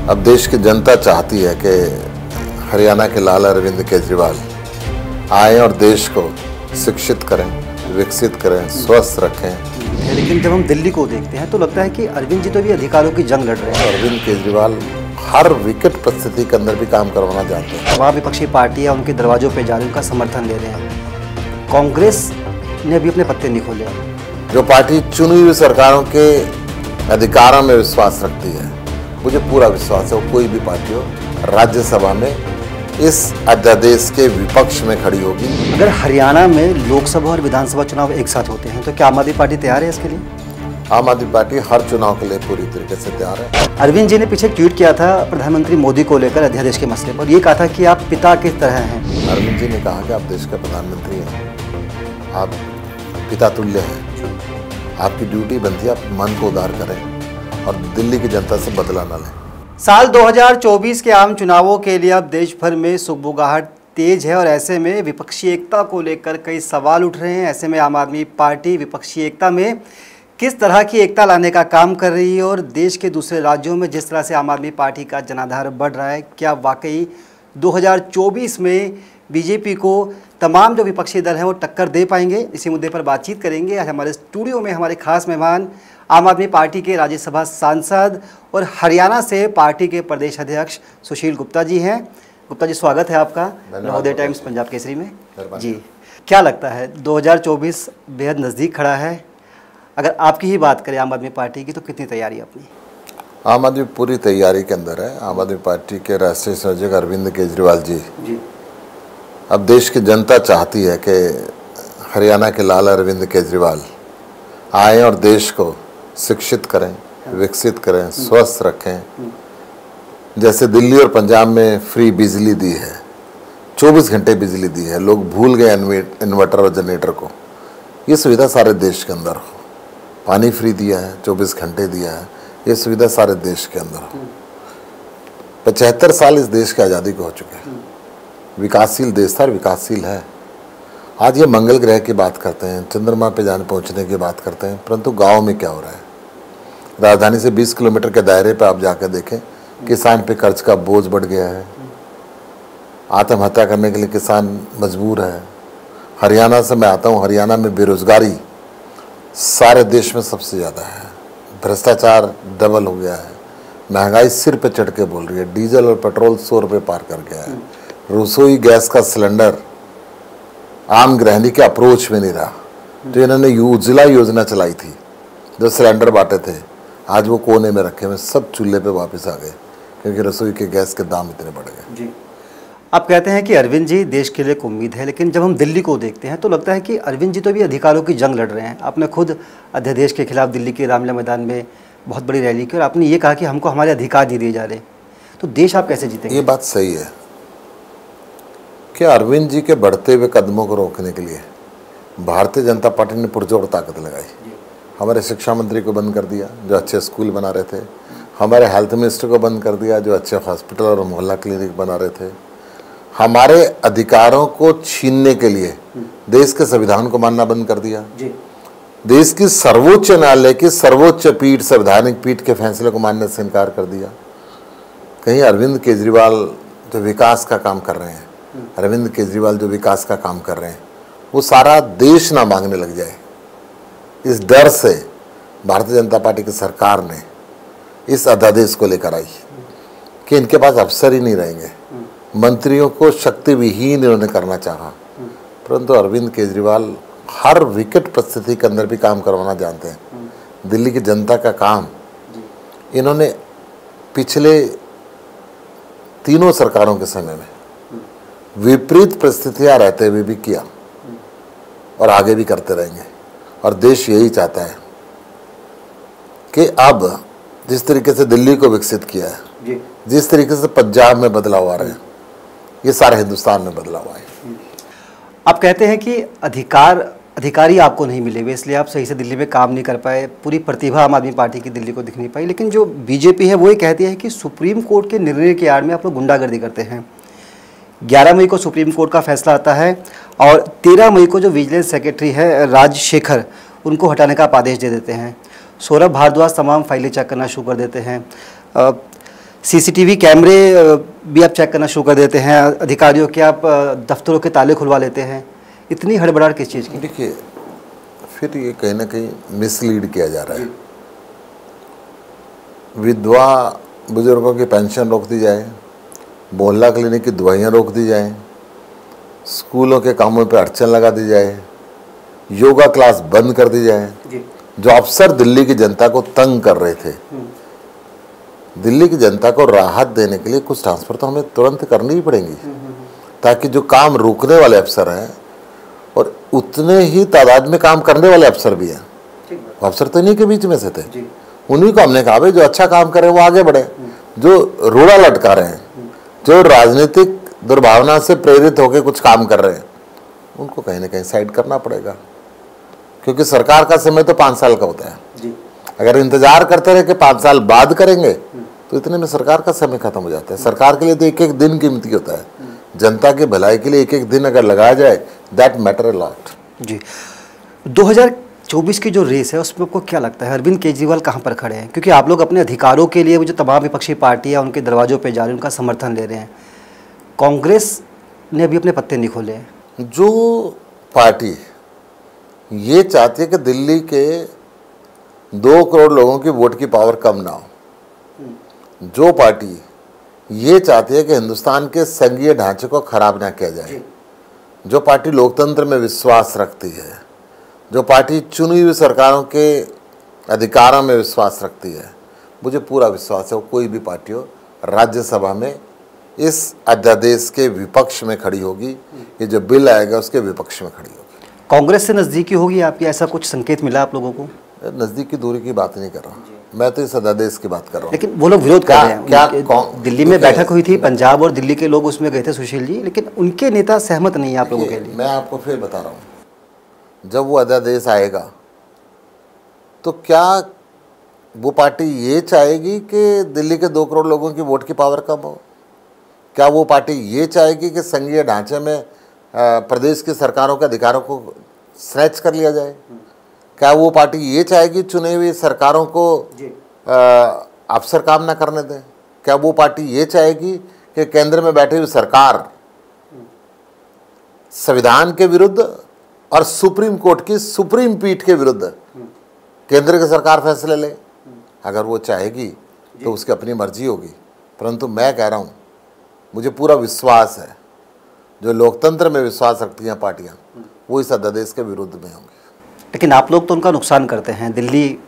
अब देश की जनता चाहती है कि हरियाणा के लाला अरविंद केजरीवाल आए और देश को शिक्षित करें, विकसित करें, स्वस्थ रखें। लेकिन जब हम दिल्ली को देखते हैं तो लगता है कि अरविंद जी तो भी अधिकारों की जंग लड़ रहे हैं। अरविंद केजरीवाल हर विकट परिस्थिति के अंदर भी काम करवाना चाहते हैं। वहाँ विपक्षी पार्टियाँ उनके दरवाजों पर जा रही, उनका समर्थन ले रहे हैं। कांग्रेस ने अभी अपने पत्ते नहीं खोले। जो पार्टी चुनी हुई सरकारों के अधिकारों में विश्वास रखती है, मुझे पूरा विश्वास है वो कोई भी पार्टी हो राज्यसभा में इस अध्यादेश के विपक्ष में खड़ी होगी। अगर हरियाणा में लोकसभा और विधानसभा चुनाव एक साथ होते हैं तो क्या आम आदमी पार्टी तैयार है इसके लिए? आम आदमी पार्टी हर चुनाव के लिए पूरी तरीके से तैयार है। अरविंद जी ने पीछे ट्वीट किया था प्रधानमंत्री मोदी को लेकर अध्यादेश के मसले पर, ये कहा था कि आप पिता की तरह हैं। अरविंद जी ने कहा कि आप देश के प्रधानमंत्री हैं, आप पिता तुल्य हैं, आपकी ड्यूटी बनती है आप मन को उदार करें और दिल्ली की जनता से बदला न लें। साल 2024 के आम चुनावों के लिए अब देश भर में सुगबुगाहट तेज है और ऐसे में विपक्षी एकता को लेकर कई सवाल उठ रहे हैं। ऐसे में आम आदमी पार्टी विपक्षी एकता में किस तरह की एकता लाने का काम कर रही है और देश के दूसरे राज्यों में जिस तरह से आम आदमी पार्टी का जनाधार बढ़ रहा है, क्या वाकई 2024 में बीजेपी को तमाम जो विपक्षी दल हैं वो टक्कर दे पाएंगे? इसी मुद्दे पर बातचीत करेंगे। आज हमारे स्टूडियो में हमारे खास मेहमान आम आदमी पार्टी के राज्यसभा सांसद और हरियाणा से पार्टी के प्रदेश अध्यक्ष सुशील गुप्ता जी हैं। गुप्ता जी, स्वागत है आपका नवोदय टाइम्स पंजाब केसरी में। जी, क्या लगता है 2024 बेहद नज़दीक खड़ा है, अगर आपकी ही बात करें आम आदमी पार्टी की तो कितनी तैयारी अपनी? आम आदमी पूरी तैयारी के अंदर है। आम आदमी पार्टी के राष्ट्रीय संयोजक अरविंद केजरीवाल जी अब देश की जनता चाहती है कि हरियाणा के लाला अरविंद केजरीवाल आए और देश को शिक्षित करें, विकसित करें, स्वस्थ रखें। जैसे दिल्ली और पंजाब में फ्री बिजली दी है, 24 घंटे बिजली दी है, लोग भूल गए इन्वर्टर और जनरेटर को। ये सुविधा सारे देश के अंदर हो। पानी फ्री दिया है, 24 घंटे दिया है, ये सुविधा सारे देश के अंदर हो। 75 साल इस देश की आज़ादी को हो चुके हैं। विकासशील देश था, विकासशील है। आज ये मंगल ग्रह की बात करते हैं, चंद्रमा पे जाने पहुंचने की बात करते हैं, परंतु गांव में क्या हो रहा है? राजधानी से 20 किलोमीटर के दायरे पे आप जाकर देखें, किसान पे कर्ज का बोझ बढ़ गया है। आत्महत्या करने के लिए किसान मजबूर है। हरियाणा से मैं आता हूँ, हरियाणा में बेरोजगारी सारे देश में सबसे ज़्यादा है। भ्रष्टाचार डबल हो गया है। महंगाई सिर पे चढ़ के बोल रही है। डीजल और पेट्रोल 100 रुपये पार कर गया है। रसोई गैस का सिलेंडर आम गृहिणी के अप्रोच में नहीं रहा। तो इन्होंने उज्ज्वला योजना चलाई थी, जो सिलेंडर बांटे थे, आज वो कोने में रखे हुए, सब चूल्हे पे वापस आ गए क्योंकि रसोई के गैस के दाम इतने बढ़ गए। जी, आप कहते हैं कि अरविंद जी देश के लिए एक उम्मीद है, लेकिन जब हम दिल्ली को देखते हैं तो लगता है कि अरविंद जी तो भी अधिकारों की जंग लड़ रहे हैं। आपने खुद अध्यादेश के खिलाफ दिल्ली के रामलीला मैदान में बहुत बड़ी रैली की और आपने ये कहा कि हमको हमारे अधिकार नहीं दिए जा रहे, तो देश आप कैसे जीतेंगे? ये बात सही है कि अरविंद जी के बढ़ते हुए कदमों को रोकने के लिए भारतीय जनता पार्टी ने पुरजोर ताकत लगाई। हमारे शिक्षा मंत्री को बंद कर दिया जो अच्छे स्कूल बना रहे थे। हमारे हेल्थ मिनिस्टर को बंद कर दिया जो अच्छे हॉस्पिटल और मोहल्ला क्लिनिक बना रहे थे। हमारे अधिकारों को छीनने के लिए देश के संविधान को मानना बंद कर दिया। देश की सर्वोच्च न्यायालय की सर्वोच्च पीठ, संवैधानिक पीठ के फैसले को मानने से इनकार कर दिया। कहीं अरविंद केजरीवाल जो विकास का काम कर रहे हैं, अरविंद केजरीवाल जो विकास का काम कर रहे हैं, वो सारा देश ना मांगने लग जाए। इस डर से भारतीय जनता पार्टी की सरकार ने इस अध्यादेश को लेकर आई कि इनके पास अफसर ही नहीं रहेंगे। मंत्रियों को शक्ति विहीन इन्होंने करना चाहा, परंतु अरविंद केजरीवाल हर विकट परिस्थिति के अंदर भी काम करवाना जानते हैं। दिल्ली की जनता का काम इन्होंने पिछले तीनों सरकारों के समय में विपरीत परिस्थितियां रहते हुए भी किया और आगे भी करते रहेंगे। और देश यही चाहता है कि अब जिस तरीके से दिल्ली को विकसित किया है, जिस तरीके से पंजाब में बदलाव आ रहे हैं, ये सारे हिंदुस्तान में बदलाव आए। आप कहते हैं कि अधिकारी आपको नहीं मिले हुए, इसलिए आप सही से दिल्ली में काम नहीं कर पाए। पूरी प्रतिभा आम आदमी पार्टी की दिल्ली को दिख नहीं पाई। लेकिन जो बीजेपी है वो ये कहती है कि सुप्रीम कोर्ट के निर्णय की आड़ में आप लोग गुंडागर्दी करते हैं। 11 मई को सुप्रीम कोर्ट का फैसला आता है और 13 मई को जो विजिलेंस सेक्रेटरी है राजशेखर, उनको हटाने का आप आदेश दे देते हैं। सौरभ भारद्वाज तमाम फाइलें चेक करना शुरू कर देते हैं। सीसीटीवी कैमरे भी आप चेक करना शुरू कर देते हैं, अधिकारियों के आप दफ्तरों के ताले खुलवा लेते हैं, इतनी हड़बड़ाहट किस चीज़ की? देखिए, फिर ये कहीं ना कहीं मिसलीड किया जा रहा है। विधवा बुजुर्गों की पेंशन रोक दी जाए, मोहल्ला क्लिनिक की दवाइयाँ रोक दी जाए, स्कूलों के कामों पे अड़चन लगा दी जाए, योगा क्लास बंद कर दी जाए। जो अफसर दिल्ली की जनता को तंग कर रहे थे, दिल्ली की जनता को राहत देने के लिए कुछ ट्रांसफर तो हमें तुरंत करनी ही पड़ेंगी, ताकि जो काम रोकने वाले अफसर हैं और उतने ही तादाद में काम करने वाले अफसर भी हैं, अफसर तो इन्हीं के बीच में से थे, उन्हीं को हमने कहा भाई जो अच्छा काम करे वो आगे बढ़े, जो रोड़ा लटका रहे हैं, जो राजनीतिक दुर्भावना से प्रेरित होकर कुछ काम कर रहे हैं, उनको कहीं ना कहीं साइड करना पड़ेगा, क्योंकि सरकार का समय तो 5 साल का होता है। अगर इंतजार करते रहे कि 5 साल बाद करेंगे तो इतने में सरकार का समय खत्म हो जाता है। सरकार के लिए तो एक एक दिन कीमती होता है, जनता की भलाई के लिए एक एक दिन अगर लगाया जाए, दैट मैटर अ लॉट। जी, 2024 की जो रेस है उसमें आपको क्या लगता है अरविंद केजरीवाल कहाँ पर खड़े हैं? क्योंकि आप लोग अपने अधिकारों के लिए वो जो तमाम विपक्षी पार्टियाँ उनके दरवाजों पर जा रही हैं, उनका समर्थन ले रहे हैं, कांग्रेस ने अभी अपने पत्ते नहीं खोले हैं। जो पार्टी ये चाहती है कि दिल्ली के 2 करोड़ लोगों की वोट की पावर कम ना हो, जो पार्टी ये चाहती है कि हिंदुस्तान के संघीय ढांचे को खराब ना किया जाए, जो पार्टी लोकतंत्र में विश्वास रखती है, जो पार्टी चुनी हुई सरकारों के अधिकारों में विश्वास रखती है, मुझे पूरा विश्वास है वो कोई भी पार्टी हो राज्यसभा में इस अध्यादेश के विपक्ष में खड़ी होगी, ये जो बिल आएगा उसके विपक्ष में खड़ी होगी। कांग्रेस से नज़दीकी होगी आपकी, ऐसा कुछ संकेत मिला आप लोगों को? नज़दीक की दूरी की बात नहीं कर रहा हूँ मैं, तो इस अध्यादेश की बात कर रहा हूँ। लेकिन वो लोग विरोध कर रहे हैं। क्या दिल्ली में बैठक हुई थी, पंजाब और दिल्ली के लोग उसमें गए थे सुशील जी, लेकिन उनके नेता सहमत नहीं है आप लोगों के लिए। मैं आपको फिर बता रहा हूँ, जब वो अध्यादेश आएगा तो क्या वो पार्टी ये चाहेगी कि दिल्ली के 2 करोड़ लोगों की वोट की पावर कम हो? क्या वो पार्टी ये चाहेगी कि संघीय ढांचे में प्रदेश की सरकारों के अधिकारों को स्नैच कर लिया जाए? क्या वो पार्टी ये चाहेगी चुने हुई सरकारों को अफसर काम ना करने दें? क्या वो पार्टी ये चाहेगी कि केंद्र में बैठी हुई सरकार संविधान के विरुद्ध और सुप्रीम कोर्ट की सुप्रीम पीठ के विरुद्ध केंद्र की सरकार फैसले ले? अगर वो चाहेगी तो उसकी अपनी मर्जी होगी, परंतु मैं कह रहा हूँ मुझे पूरा विश्वास है जो लोकतंत्र में विश्वास रखती हैं पार्टियाँ वो इस अध्यादेश के विरुद्ध में होंगी। लेकिन आप लोग तो उनका नुकसान करते हैं, दिल्ली,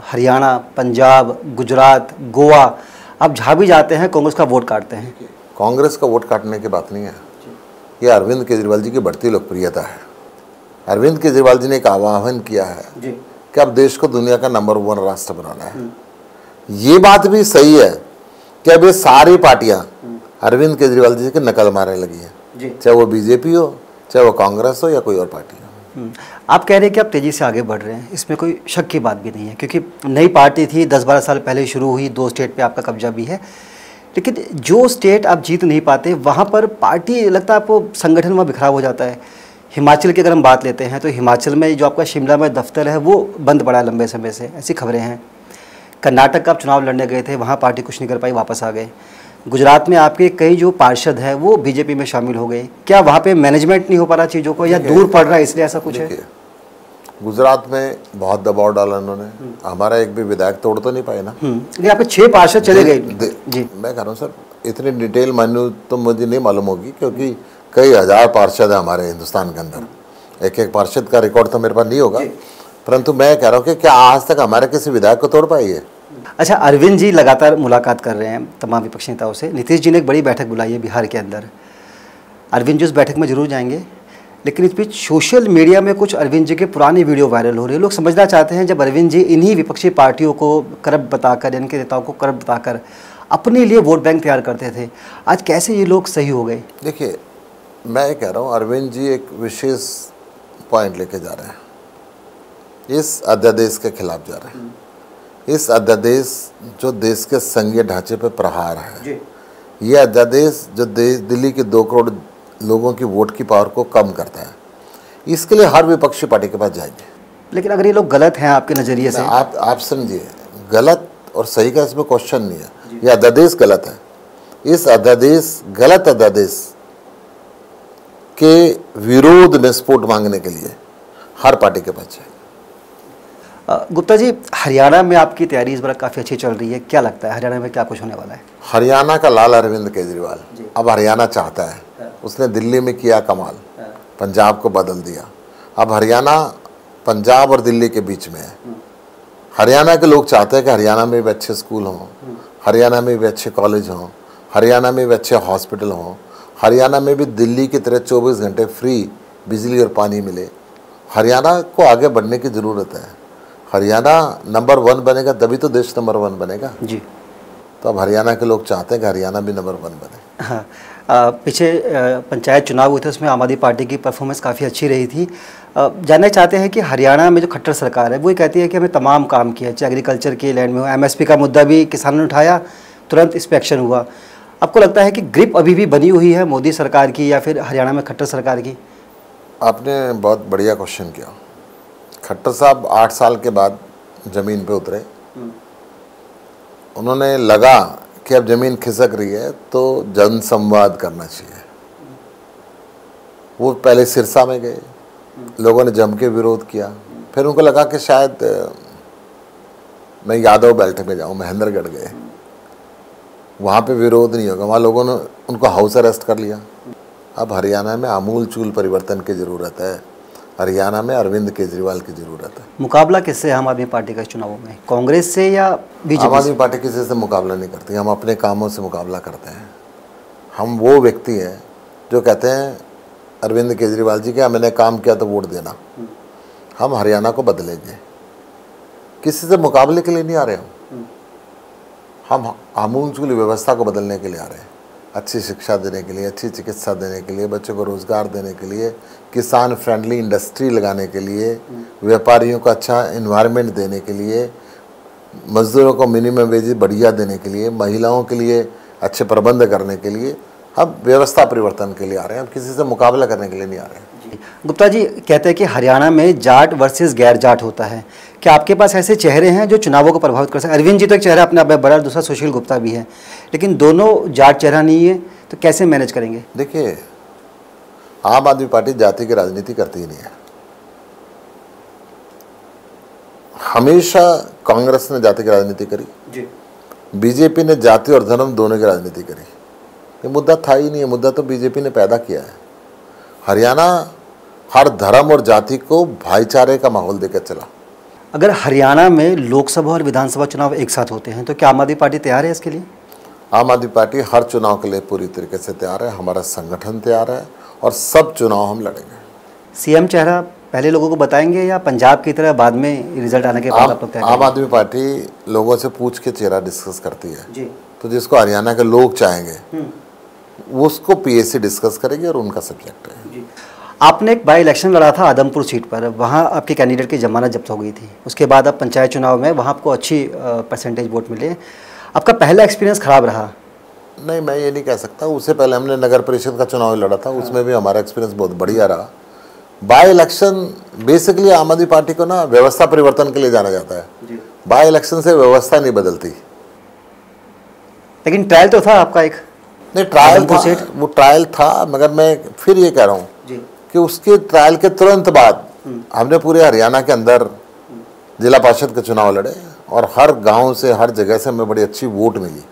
हरियाणा, पंजाब, गुजरात, गोवा, आप जहाँ भी जाते हैं कांग्रेस का वोट काटते हैं। कांग्रेस का वोट काटने की बात नहीं है, ये अरविंद केजरीवाल जी की बढ़ती लोकप्रियता है। अरविंद केजरीवाल जी ने एक आह्वान किया है कि अब देश को दुनिया का नंबर 1 राष्ट्र बनाना है। ये बात भी सही है कि अब ये सारी पार्टियां अरविंद केजरीवाल जी की नकल मारने लगी हैं, चाहे वो बीजेपी हो, चाहे वो कांग्रेस हो या कोई और पार्टी हो। आप कह रहे हैं कि आप तेज़ी से आगे बढ़ रहे हैं, इसमें कोई शक की बात भी नहीं है, क्योंकि नई पार्टी थी, 10-12 साल पहले शुरू हुई, 2 स्टेट पे आपका कब्जा भी है, लेकिन जो स्टेट आप जीत नहीं पाते वहाँ पर पार्टी लगता है आपको संगठन में बिखराव हो जाता है। हिमाचल की अगर हम बात लेते हैं तो हिमाचल में जो आपका शिमला में दफ्तर है वो बंद पड़ा है लंबे समय से, ऐसी खबरें हैं। कर्नाटक का आप चुनाव लड़ने गए थे, वहाँ पार्टी कुछ नहीं कर पाई, वापस आ गए। गुजरात में आपके कई जो पार्षद है वो बीजेपी में शामिल हो गए। क्या वहाँ पे मैनेजमेंट नहीं हो पा रहा चीज़ों को, या दूर पड़ रहा है इसलिए ऐसा कुछ है? गुजरात में बहुत दबाव डाला उन्होंने, हमारा एक भी विधायक तोड़ तो नहीं पाए ना। लेकिन यहाँ पे 6 पार्षद चले गए जी। मैं कह रहा हूँ सर, इतनी डिटेल मानू तो मुझे नहीं मालूम होगी, क्योंकि कई हज़ार पार्षद है हमारे हिंदुस्तान के अंदर, एक एक पार्षद का रिकॉर्ड तो मेरे पास नहीं होगा, परंतु मैं कह रहा हूँ कि क्या आज तक हमारे किसी विधायक को तोड़ पाई है? अच्छा, अरविंद जी लगातार मुलाकात कर रहे हैं तमाम विपक्षी नेताओं से। नीतीश जी ने एक बड़ी बैठक बुलाई है बिहार के अंदर, अरविंद जी उस बैठक में जरूर जाएंगे, लेकिन इस बीच सोशल मीडिया में कुछ अरविंद जी के पुराने वीडियो वायरल हो रहे हैं। लोग समझना चाहते हैं जब अरविंद जी इन्हीं विपक्षी पार्टियों को करप्ट बताकर, इनके नेताओं को करप्ट बताकर अपने लिए वोट बैंक तैयार करते थे, आज कैसे ये लोग सही हो गए? देखिए, मैं कह रहा हूँ अरविंद जी एक विशेष पॉइंट लेके जा रहे हैं, इस अध्यादेश के खिलाफ जा रहे हैं। इस अध्यादेश जो देश के संघीय ढांचे पर प्रहार है, ये अध्यादेश जो दिल्ली के 2 करोड़ लोगों की वोट की पावर को कम करता है, इसके लिए हर विपक्षी पार्टी के पास जाएंगे। लेकिन अगर ये लोग गलत हैं आपके नज़रिए से, आप समझिए, गलत और सही का इसमें क्वेश्चन नहीं है। ये अध्यादेश गलत है। इस अध्यादेश, गलत अध्यादेश के विरोध में सपोर्ट मांगने के लिए हर पार्टी के पास है। गुप्ता जी, हरियाणा में आपकी तैयारी इस बार काफ़ी अच्छी चल रही है, क्या लगता है हरियाणा में क्या कुछ होने वाला है? हरियाणा का लाल अरविंद केजरीवाल अब हरियाणा चाहता है। उसने दिल्ली में किया कमाल, पंजाब को बदल दिया। अब हरियाणा पंजाब और दिल्ली के बीच में है। हरियाणा के लोग चाहते हैं कि हरियाणा में भी अच्छे स्कूल हों, हरियाणा में भी अच्छे कॉलेज हों, हरियाणा में भी अच्छे हॉस्पिटल हों, हरियाणा में भी दिल्ली की तरह 24 घंटे फ्री बिजली और पानी मिले। हरियाणा को आगे बढ़ने की ज़रूरत है। हरियाणा नंबर 1 बनेगा तभी तो देश नंबर 1 बनेगा जी। तो अब हरियाणा के लोग चाहते हैं कि हरियाणा भी नंबर 1 बने। हाँ, पीछे पंचायत चुनाव हुए थे, उसमें आम आदमी पार्टी की परफॉर्मेंस काफ़ी अच्छी रही थी। जानना चाहते हैं कि हरियाणा में जो खट्टर सरकार है वो ये कहती है कि हमें तमाम काम किया, चाहे एग्रीकल्चर के लैंड में हो, एमएसपी का मुद्दा भी किसानों ने उठाया, तुरंत इस पर एक्शन हुआ। आपको लगता है कि ग्रिप अभी भी बनी हुई है मोदी सरकार की या फिर हरियाणा में खट्टर सरकार की? आपने बहुत बढ़िया क्वेश्चन किया। खट्टर साहब 8 साल के बाद ज़मीन पे उतरे। उन्होंने लगा कि अब ज़मीन खिसक रही है तो जनसंवाद करना चाहिए। वो पहले सिरसा में गए, लोगों ने जम के विरोध किया। फिर उनको लगा कि शायद मैं यादव बेल्ट में जाऊँ, महेंद्रगढ़ गए, वहाँ पे विरोध नहीं होगा। वहाँ लोगों ने उनको हाउस अरेस्ट कर लिया। अब हरियाणा में आमूल चूल परिवर्तन की ज़रूरत है। हरियाणा में अरविंद केजरीवाल की ज़रूरत है। मुकाबला किससे है आम आदमी पार्टी का इस चुनावों में? कांग्रेस से या बीजेपी? आम आदमी पार्टी किसी से मुकाबला नहीं करती। हम अपने कामों से मुकाबला करते हैं। हम वो व्यक्ति हैं जो कहते हैं अरविंद केजरीवाल जी के मैंने काम किया तो वोट देना। हम हरियाणा को बदलेंगे, किसी से मुकाबले के लिए नहीं आ रहे हम आमूल चूल व्यवस्था को बदलने के लिए आ रहे हैं। अच्छी शिक्षा देने के लिए, अच्छी चिकित्सा देने के लिए, बच्चों को रोज़गार देने के लिए, किसान फ्रेंडली इंडस्ट्री लगाने के लिए, व्यापारियों को अच्छा इन्वायरमेंट देने के लिए, मज़दूरों को मिनिमम वेज बढ़िया देने के लिए, महिलाओं के लिए अच्छे प्रबंध करने के लिए हम व्यवस्था परिवर्तन के लिए आ रहे हैं। हम किसी से मुकाबला करने के लिए नहीं आ रहे हैं। गुप्ता जी कहते हैं कि हरियाणा में जाट वर्सेस गैर जाट होता है। क्या आपके पास ऐसे चेहरे हैं जो चुनावों को प्रभावित कर सकते हैं? अरविंद जी तो एक चेहरा अपने आप में बड़ा, दूसरा सुशील गुप्ता भी है, लेकिन दोनों जाट चेहरा नहीं है, तो कैसे मैनेज करेंगे? देखिए, आम आदमी पार्टी जाति की राजनीति करती ही नहीं है। हमेशा कांग्रेस ने जाति की राजनीति करी जी। बीजेपी ने जाति और धर्म दोनों की राजनीति करी। ये मुद्दा था ही नहीं है। मुद्दा तो बीजेपी ने पैदा किया है। हरियाणा हर धर्म और जाति को भाईचारे का माहौल देकर चला। अगर हरियाणा में लोकसभा और विधानसभा चुनाव एक साथ होते हैं तो क्या आम आदमी पार्टी तैयार है इसके लिए? आम आदमी पार्टी हर चुनाव के लिए पूरी तरीके से तैयार है। हमारा संगठन तैयार है और सब चुनाव हम लड़ेंगे। सीएम चेहरा पहले लोगों को बताएंगे या पंजाब की तरह बाद में रिजल्ट आने के बाद आप लोग तय करेंगे? आम आदमी पार्टी लोगों से पूछ के चेहरा डिस्कस करती है जी। तो जिसको हरियाणा के लोग चाहेंगे उसको पीएससी डिस्कस करेगी और उनका सब्जेक्ट है। आपने एक बाई इलेक्शन लड़ा था आदमपुर सीट पर, वहाँ आपके कैंडिडेट की जमानत जब्त हो गई थी। उसके बाद आप पंचायत चुनाव में वहाँ आपको अच्छी परसेंटेज वोट मिले। आपका पहला एक्सपीरियंस खराब रहा? नहीं, मैं ये नहीं कह सकता। उससे पहले हमने नगर परिषद का चुनाव लड़ा था, उसमें भी हमारा एक्सपीरियंस बहुत बढ़िया रहा। बाई इलेक्शन बेसिकली आम आदमी पार्टी को ना व्यवस्था परिवर्तन के लिए जाना जाता है। बाई इलेक्शन से व्यवस्था नहीं बदलती। लेकिन ट्रायल तो था आपका एक? नहीं, ट्रायल था, वो ट्रायल था, मगर मैं फिर ये कह रहा हूँ कि उसके ट्रायल के तुरंत बाद हमने पूरे हरियाणा के अंदर जिला परिषद के चुनाव लड़े और हर गांव से, हर जगह से हमें बड़ी अच्छी वोट मिली।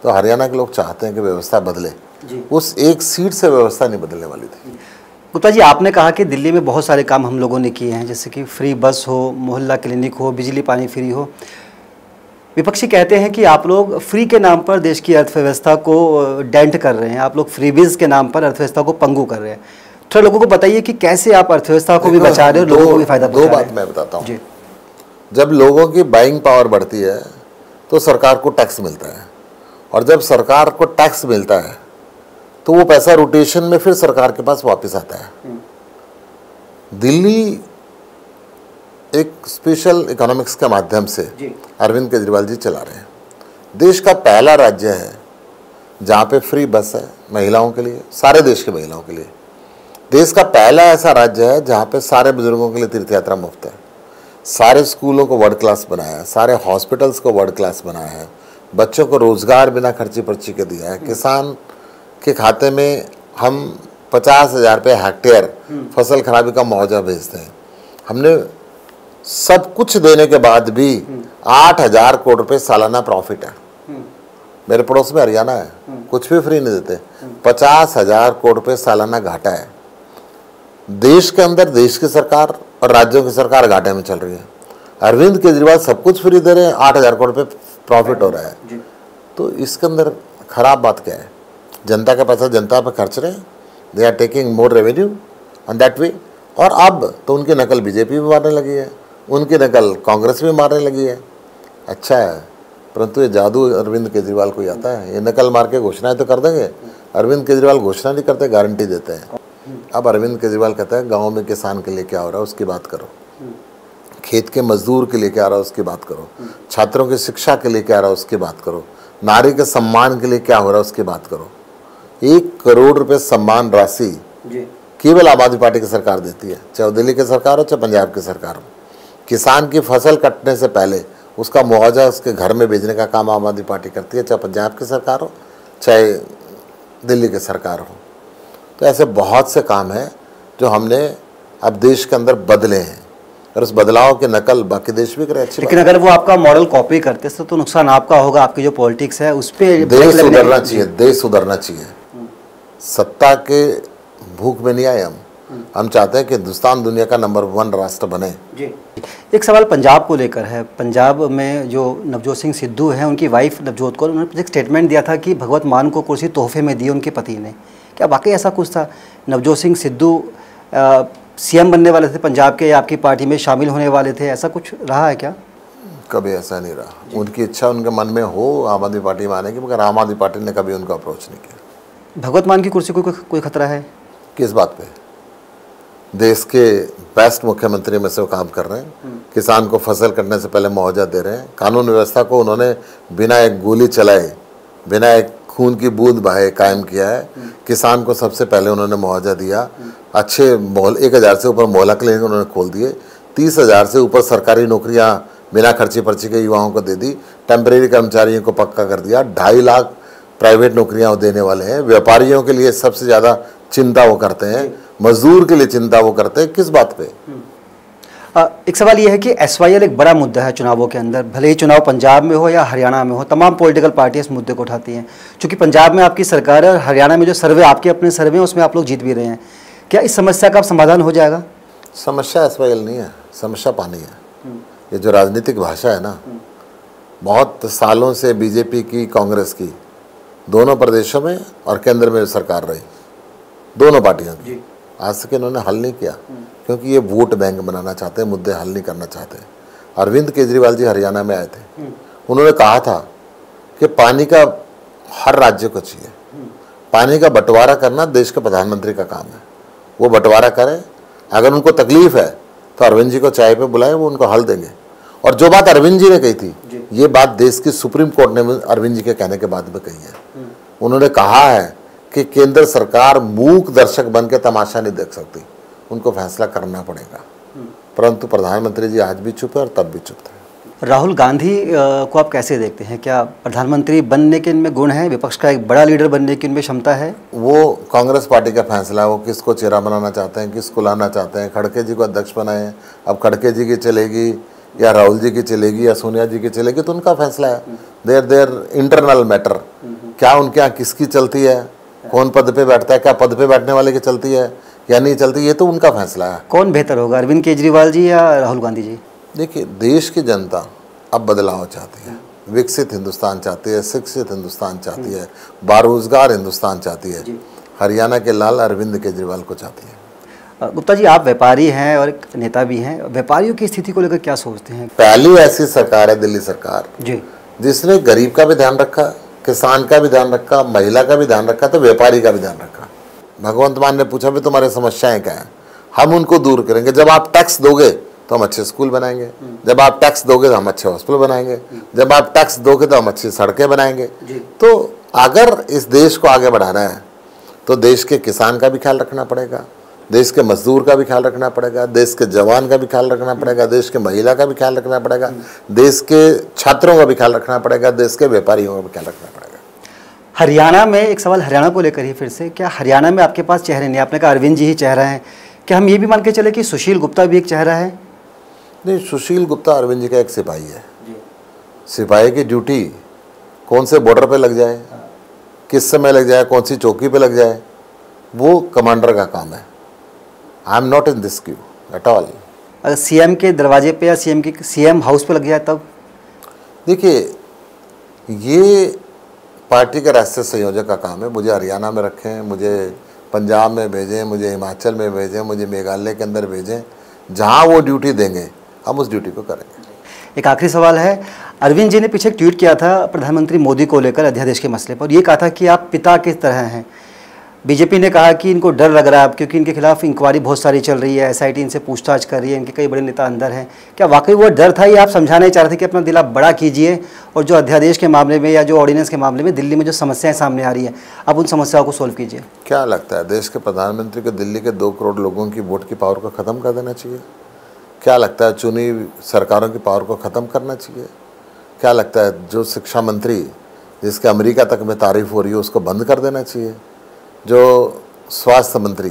तो हरियाणा के लोग चाहते हैं कि व्यवस्था बदले। उस एक सीट से व्यवस्था नहीं बदलने वाली थी। गुप्ता जी, आपने कहा कि दिल्ली में बहुत सारे काम हम लोगों ने किए हैं, जैसे कि फ्री बस हो, मोहल्ला क्लिनिक हो, बिजली पानी फ्री हो। विपक्षी कहते हैं कि आप लोग फ्री के नाम पर देश की अर्थव्यवस्था को डेंट कर रहे हैं, आप लोग फ्रीबीज के नाम पर अर्थव्यवस्था को पंगु कर रहे हैं। थोड़ा लोगों को बताइए कि कैसे आप अर्थव्यवस्था को भी बचा रहे हो, लोगों को भी फायदा पहुंचा रहे हैं। दो बात मैं बताता हूँ। जब लोगों की बाइंग पावर बढ़ती है तो सरकार को टैक्स मिलता है, और जब सरकार को टैक्स मिलता है तो वो पैसा रोटेशन में फिर सरकार के पास वापस आता है। दिल्ली एक स्पेशल इकोनॉमिक्स के माध्यम से अरविंद केजरीवाल जी चला रहे हैं। देश का पहला राज्य है जहाँ पे फ्री बस है महिलाओं के लिए, सारे देश के महिलाओं के लिए। देश का पहला ऐसा राज्य है जहाँ पे सारे बुजुर्गों के लिए तीर्थ यात्रा मुफ्त है। सारे स्कूलों को वर्ल्ड क्लास बनाया है, सारे हॉस्पिटल्स को वर्ल्ड क्लास बनाया है, बच्चों को रोजगार बिना खर्ची पर्ची के दिया है, किसान के खाते में हम 50,000 रुपये हेक्टेयर फसल खराबी का मुआवजा भेजते हैं। हमने सब कुछ देने के बाद भी 8,000 करोड़ रुपए सालाना प्रॉफिट है। मेरे पड़ोस में हरियाणा है, कुछ भी फ्री नहीं देते, 50,000 करोड़ रुपए सालाना घाटा है। देश के अंदर देश की सरकार और राज्यों की सरकार घाटे में चल रही है। अरविंद केजरीवाल सब कुछ फ्री दे रहे हैं, 8,000 करोड़ रुपए प्रॉफिट हो रहा है। तो इसके अंदर खराब बात क्या है? जनता का पैसा जनता पर खर्च रहे हैं, they are taking more revenue on that way. और अब तो उनकी नकल बीजेपी भी मारने लगी है, उनकी नकल कांग्रेस भी मारने लगी है। अच्छा है, परंतु ये जादू अरविंद केजरीवाल को ही आता है। ये नकल मार के घोषणाएं तो कर देंगे, अरविंद केजरीवाल घोषणा नहीं करते, गारंटी देते हैं। अब अरविंद केजरीवाल कहता है गाँव में किसान के लिए क्या हो रहा है उसकी बात करो, खेत के मजदूर के लिए क्या आ रहा है उसकी बात करो, छात्रों की शिक्षा के लिए क्या आ रहा है उसकी बात करो, नारी के सम्मान के लिए क्या हो रहा है उसकी बात करो। 1 करोड़ रुपए सम्मान राशि केवल आम आदमी पार्टी की सरकार देती है, चाहे दिल्ली की सरकार हो चाहे पंजाब की सरकार हो। किसान की फसल कटने से पहले उसका मुआवजा उसके घर में भेजने का काम आम आदमी पार्टी करती है, चाहे पंजाब की सरकार हो चाहे दिल्ली की सरकार हो। तो ऐसे बहुत से काम हैं जो हमने अब देश के अंदर बदले हैं और उस बदलाव की नकल बाकी देश भी करे। अच्छी लेकिन अगर वो आपका मॉडल कॉपी करते तो नुकसान आपका होगा, आपकी जो पॉलिटिक्स है उस पर देश सुधरना चाहिए, देश सुधरना चाहिए। सत्ता के भूख में नहीं आए हम चाहते हैं कि हिंदुस्तान दुनिया का नंबर 1 राष्ट्र बने। जी, एक सवाल पंजाब को लेकर है। पंजाब में जो नवजोत सिंह सिद्धू हैं, उनकी वाइफ नवजोत कौर, उन्होंने एक स्टेटमेंट दिया था कि भगवत मान को कुर्सी तोहफे में दी उनके पति ने। क्या वाकई ऐसा कुछ था? नवजोत सिंह सिद्धू सीएम बनने वाले थे पंजाब के, या आपकी पार्टी में शामिल होने वाले थे, ऐसा कुछ रहा है क्या? कभी ऐसा नहीं रहा। उनकी इच्छा उनके मन में हो आम आदमी पार्टी में आने की, मगर आम आदमी पार्टी ने कभी उनको अप्रोच नहीं किया। भगवत मान की कुर्सी को कोई खतरा है? किस बात पे? देश के बेस्ट मुख्यमंत्री में से वो काम कर रहे हैं, किसान को फसल कटने से पहले मुआवजा दे रहे हैं, कानून व्यवस्था को उन्होंने बिना एक गोली चलाए, बिना एक खून की बूंद बहाए कायम किया है। किसान को सबसे पहले उन्होंने मुआवजा दिया, अच्छे मोहल 1,000 से ऊपर मोहल्ला क्लिनिक उन्होंने खोल दिए, 30,000 से ऊपर सरकारी नौकरियां बिना खर्ची पर्ची के युवाओं को दे दी, टेम्परेरी कर्मचारियों को पक्का कर दिया, 2.5 लाख प्राइवेट नौकरियां देने वाले हैं। व्यापारियों के लिए सबसे ज़्यादा चिंता वो करते हैं, मजदूर के लिए चिंता वो करते हैं। किस बात पे? एक सवाल ये है कि SYL एक बड़ा मुद्दा है चुनावों के अंदर, भले ही चुनाव पंजाब में हो या हरियाणा में हो, तमाम पॉलिटिकल पार्टियां इस मुद्दे को उठाती हैं। चूंकि पंजाब में आपकी सरकार है और हरियाणा में जो सर्वे आपके अपने सर्वे हैं उसमें आप लोग जीत भी रहे हैं, क्या इस समस्या का समाधान हो जाएगा? समस्या SYL नहीं है, समस्या पानी है। ये जो राजनीतिक भाषा है ना, बहुत सालों से बीजेपी की, कांग्रेस की, दोनों प्रदेशों में और केंद्र में सरकार रही, दोनों पार्टियों की, आज तक इन्होंने हल नहीं किया, क्योंकि ये वोट बैंक बनाना चाहते हैं, मुद्दे हल नहीं करना चाहते। अरविंद केजरीवाल जी हरियाणा में आए थे, उन्होंने कहा था कि पानी का हर राज्य को चाहिए, पानी का बंटवारा करना देश के प्रधानमंत्री का काम है, वो बंटवारा करें। अगर उनको तकलीफ है तो अरविंद जी को चाय पे बुलाएं, वो उनको हल देंगे। और जो बात अरविंद जी ने कही थी, ये बात देश की सुप्रीम कोर्ट ने अरविंद जी के कहने के बाद में कही है। उन्होंने कहा है कि केंद्र सरकार मूक दर्शक बन के तमाशा नहीं देख सकती, उनको फैसला करना पड़ेगा। परंतु प्रधानमंत्री जी आज भी चुप है और तब भी चुप थे। राहुल गांधी को आप कैसे देखते हैं? क्या प्रधानमंत्री बनने के इनमें गुण हैं, विपक्ष का एक बड़ा लीडर बनने की इनमें क्षमता है? वो कांग्रेस पार्टी का फैसला है, वो किसको चेहरा बनाना चाहते हैं, किसको लाना चाहते हैं। खड़गे जी को अध्यक्ष बनाए, अब खड़गे जी की चलेगी या राहुल जी की चलेगी या सोनिया जी की चलेगी, तो उनका फैसला है। देयर इंटरनल मैटर, क्या उनके यहाँ किसकी चलती है, कौन पद पे बैठता है, क्या पद पे बैठने वाले की चलती है या नहीं चलती, ये तो उनका फैसला है। कौन बेहतर होगा, अरविंद केजरीवाल जी या राहुल गांधी जी? देखिए, देश की जनता अब बदलाव चाहती है, विकसित हिंदुस्तान चाहती है, शिक्षित हिंदुस्तान चाहती है, बारोजगार हिंदुस्तान चाहती है। हरियाणा के लाल अरविंद केजरीवाल को चाहती है। गुप्ता जी, आप व्यापारी हैं और एक नेता भी हैं, व्यापारियों की स्थिति को लेकर क्या सोचते हैं? पहली ऐसी सरकार है दिल्ली सरकार जी, जिसने गरीब का भी ध्यान रखा, किसान का भी ध्यान रखा, महिला का भी ध्यान रखा, तो व्यापारी का भी ध्यान रखा। भगवंत मान ने पूछा भी तुम्हारी समस्याएं क्या हैं, हम उनको दूर करेंगे। जब आप टैक्स दोगे तो हम अच्छे स्कूल बनाएंगे, जब आप टैक्स दोगे तो हम अच्छे हॉस्पिटल बनाएंगे, जब आप टैक्स दोगे तो हम अच्छी सड़कें बनाएंगे। तो अगर इस देश को आगे बढ़ाना है तो देश के किसान का भी ख्याल रखना पड़ेगा, देश के मजदूर का भी ख्याल रखना पड़ेगा, देश के जवान का भी ख्याल रखना पड़ेगा, देश के महिला का भी ख्याल रखना पड़ेगा, देश के छात्रों का भी ख्याल रखना पड़ेगा, देश के व्यापारियों का भी ख्याल रखना पड़ेगा। हरियाणा में एक सवाल हरियाणा को लेकर ही फिर से, क्या हरियाणा में आपके पास चेहरे नहीं, आपने कहा अरविंद जी ही चेहरा है, क्या हम ये भी मान के चले कि सुशील गुप्ता भी एक चेहरा है? नहीं, सुशील गुप्ता अरविंद जी का एक सिपाही है। सिपाही की ड्यूटी कौन से बॉर्डर पे लग जाए, किस समय लग जाए, कौन सी चौकी पे लग जाए, वो कमांडर का काम है। I am not in this Q at all. अगर सीएम के दरवाजे पे या सीएम हाउस पे लग जाए तब? देखिए, ये पार्टी के राष्ट्रीय संयोजक का काम है। मुझे हरियाणा में रखें, मुझे पंजाब में भेजें, मुझे हिमाचल में भेजें, मुझे मेघालय के अंदर भेजें, जहाँ वो ड्यूटी देंगे हम उस ड्यूटी को करेंगे। एक आखिरी सवाल है, अरविंद जी ने पीछे एक ट्वीट किया था प्रधानमंत्री मोदी को लेकर अध्यादेश के मसले पर, ये कहा था कि आप पिता किस तरह हैं। बीजेपी ने कहा कि इनको डर लग रहा है क्योंकि इनके खिलाफ इंक्वायरी बहुत सारी चल रही है, एसआईटी इनसे पूछताछ कर रही है, इनके कई बड़े नेता अंदर हैं। क्या वाकई वो डर था, ये आप समझाना चाह रहे थे कि अपना दिल आप बड़ा कीजिए और जो अध्यादेश के मामले में या जो ऑर्डिनेंस के मामले में दिल्ली में जो समस्याएं सामने आ रही हैं, अब उन समस्याओं को सोल्व कीजिए? क्या लगता है, देश के प्रधानमंत्री को दिल्ली के 2 करोड़ लोगों की वोट की पावर को ख़त्म कर देना चाहिए? क्या लगता है, चुनी सरकारों की पावर को ख़त्म करना चाहिए? क्या लगता है, जो शिक्षा मंत्री जिसके अमेरिका तक में तारीफ हो रही है उसको बंद कर देना चाहिए? जो स्वास्थ्य मंत्री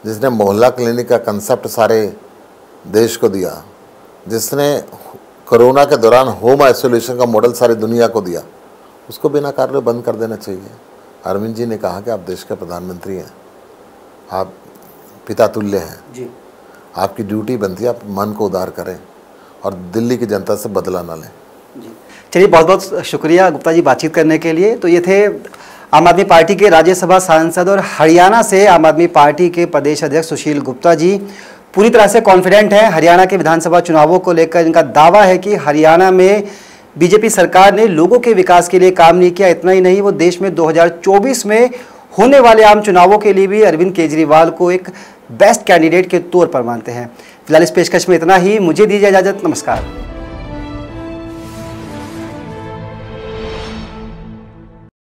जिसने मोहल्ला क्लिनिक का कंसेप्ट सारे देश को दिया, जिसने कोरोना के दौरान होम आइसोलेशन का मॉडल सारी दुनिया को दिया, उसको बिना कार्य बंद कर देना चाहिए? अरविंद जी ने कहा कि आप देश के प्रधानमंत्री हैं, आप पिता तुल्य हैं जी, आपकी ड्यूटी बनती है आप मन को उदार करें और दिल्ली की जनता से बदला ना लें। चलिए, बहुत बहुत शुक्रिया गुप्ता जी बातचीत करने के लिए। तो ये थे आम आदमी पार्टी के राज्यसभा सांसद और हरियाणा से आम आदमी पार्टी के प्रदेश अध्यक्ष सुशील गुप्ता जी। पूरी तरह से कॉन्फिडेंट हैं हरियाणा के विधानसभा चुनावों को लेकर। इनका दावा है कि हरियाणा में बीजेपी सरकार ने लोगों के विकास के लिए काम नहीं किया। इतना ही नहीं, वो देश में 2024 में होने वाले आम चुनावों के लिए भी अरविंद केजरीवाल को एक बेस्ट कैंडिडेट के तौर पर मानते हैं। फिलहाल इस पेशकश में इतना ही, मुझे दीजिए इजाज़त, नमस्कार।